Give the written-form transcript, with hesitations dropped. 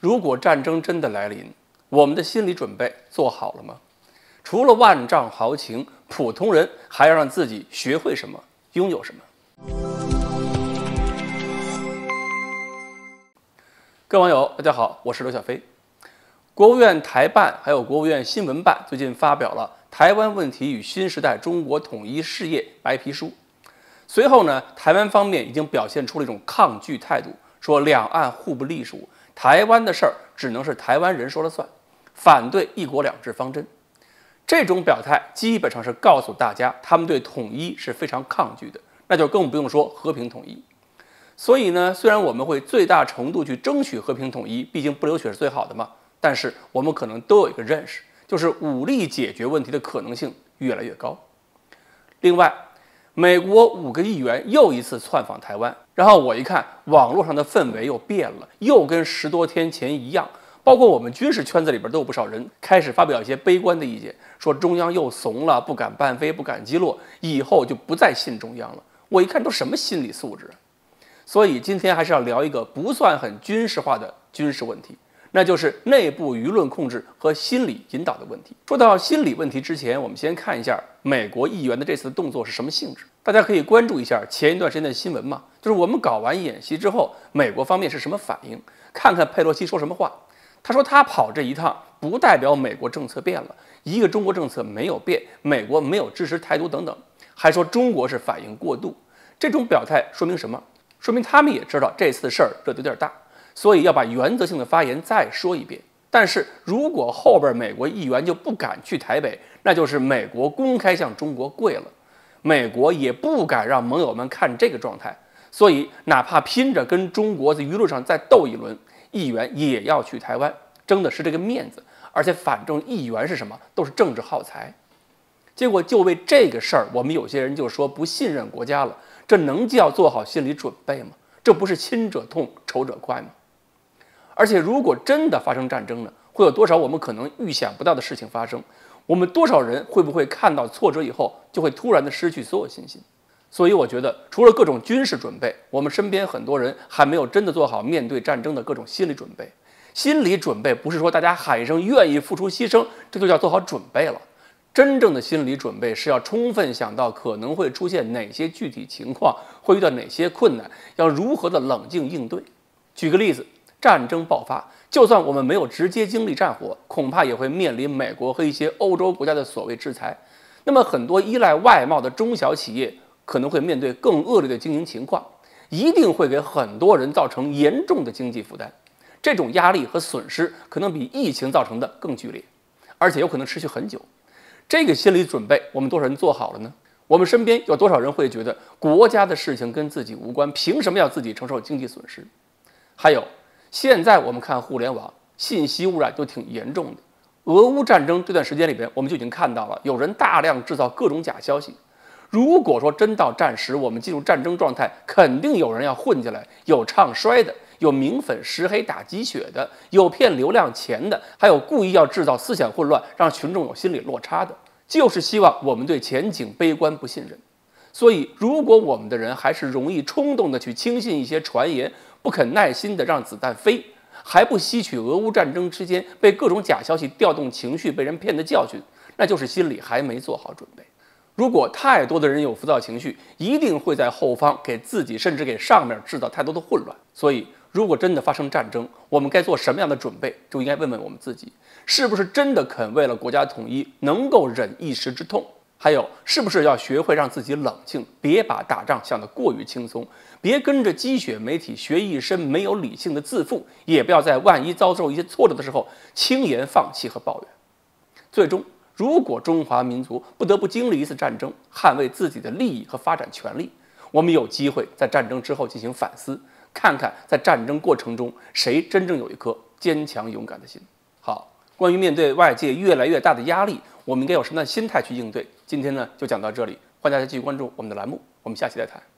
如果战争真的来临，我们的心理准备做好了吗？除了万丈豪情，普通人还要让自己学会什么，拥有什么？各位网友，大家好，我是刘小飞。国务院台办还有国务院新闻办最近发表了《台湾问题与新时代中国统一事业白皮书》。随后呢，台湾方面已经表现出了一种抗拒态度，说两岸互不隶属，台湾的事儿只能是台湾人说了算，反对一国两制方针。这种表态基本上是告诉大家，他们对统一是非常抗拒的，那就更不用说和平统一。所以呢，虽然我们会最大程度去争取和平统一，毕竟不流血是最好的嘛，但是我们可能都有一个认识，就是武力解决问题的可能性越来越高。另外，美国5个议员又一次窜访台湾，然后我一看网络上的氛围又变了，又跟10多天前一样，包括我们军事圈子里边都有不少人开始发表一些悲观的意见，说中央又怂了，不敢半飞，不敢击落，以后就不再信中央了。我一看都什么心理素质啊！所以今天还是要聊一个不算很军事化的军事问题，那就是内部舆论控制和心理引导的问题。说到心理问题之前，我们先看一下美国议员的这次动作是什么性质。大家可以关注一下前一段时间的新闻嘛，就是我们搞完演习之后，美国方面是什么反应？看看佩洛西说什么话。他说他跑这一趟不代表美国政策变了，一个中国政策没有变，美国没有支持台独等等，还说中国是反应过度。这种表态说明什么？说明他们也知道这次事儿热得有点大，所以要把原则性的发言再说一遍。但是如果后边美国议员就不敢去台北，那就是美国公开向中国跪了，美国也不敢让盟友们看这个状态，所以哪怕拼着跟中国在舆论上再斗一轮，议员也要去台湾，争的是这个面子。而且反正议员是什么，都是政治耗材。结果就为这个事儿，我们有些人就说不信任国家了，这能叫做好心理准备吗？这不是亲者痛，仇者快吗？而且如果真的发生战争呢，会有多少我们可能预想不到的事情发生？我们多少人会不会看到挫折以后，就会突然的失去所有信心？所以我觉得，除了各种军事准备，我们身边很多人还没有真的做好面对战争的各种心理准备。心理准备不是说大家喊一声愿意付出牺牲，这就叫做好准备了。真正的心理准备是要充分想到可能会出现哪些具体情况，会遇到哪些困难，要如何的冷静应对。举个例子，战争爆发，就算我们没有直接经历战火，恐怕也会面临美国和一些欧洲国家的所谓制裁。那么很多依赖外贸的中小企业可能会面对更恶劣的经营情况，一定会给很多人造成严重的经济负担。这种压力和损失可能比疫情造成的更剧烈，而且有可能持续很久。这个心理准备，我们多少人做好了呢？我们身边有多少人会觉得国家的事情跟自己无关，凭什么要自己承受经济损失？还有，现在我们看互联网信息污染就挺严重的。俄乌战争这段时间里边，我们就已经看到了有人大量制造各种假消息。如果说真到战时，我们进入战争状态，肯定有人要混进来，有唱衰的，有明粉实黑打鸡血的，有骗流量钱的，还有故意要制造思想混乱，让群众有心理落差的，就是希望我们对前景悲观不信任。所以如果我们的人还是容易冲动的去轻信一些传言，不肯耐心的让子弹飞，还不吸取俄乌战争之间被各种假消息调动情绪被人骗的教训，那就是心里还没做好准备。如果太多的人有浮躁情绪，一定会在后方给自己甚至给上面制造太多的混乱。所以如果真的发生战争，我们该做什么样的准备，就应该问问我们自己，是不是真的肯为了国家统一能够忍一时之痛？还有，是不是要学会让自己冷静，别把打仗想得过于轻松，别跟着鸡血媒体学一身没有理性的自负，也不要在万一遭受一些挫折的时候轻言放弃和抱怨。最终，如果中华民族不得不经历一次战争，捍卫自己的利益和发展权利，我们有机会在战争之后进行反思，看看在战争过程中谁真正有一颗坚强勇敢的心。好，关于面对外界越来越大的压力，我们应该有什么样的心态去应对？今天呢就讲到这里，欢迎大家继续关注我们的栏目，我们下期再谈。